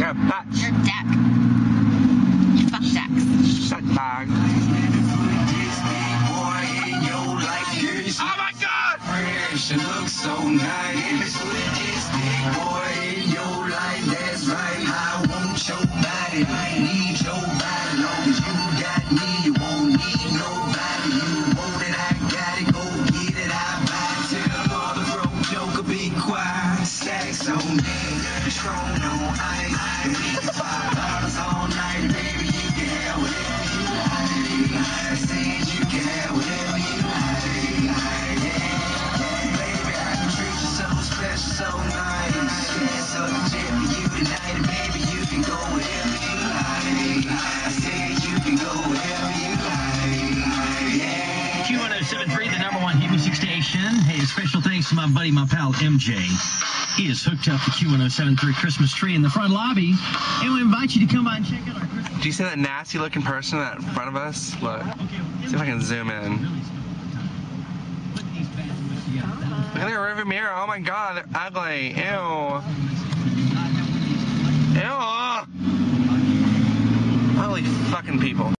You're a bitch. You're a dick. You fuck dicks. Shut bag. Oh my God! She looks so nice. With this big boy in your life, that's right. I want your body, I need your body. Long as you got me, you won't need nobody. You want it, I got it. Go get it, I buy it. Tell all the broke joker, be quiet. Stacks on me, Patron on ice. And we can $5 all night, baby. You can have whatever you like. I said you can have whatever you like. So nice, yeah, so legit for you tonight, and baby, you can go wherever you like. I said you can go wherever you like, yeah. Q1073, the number one hit music station. Hey, a special thanks to my buddy, my pal, MJ. He has hooked up the Q1073 Christmas tree in the front lobby, and we invite you to come by and check out our Christmas. Do you see that nasty looking person in front of us? Look, see if I can zoom in. Look at their rearview mirror. Oh my God, they're ugly. Ew. Ew. Holy fucking people.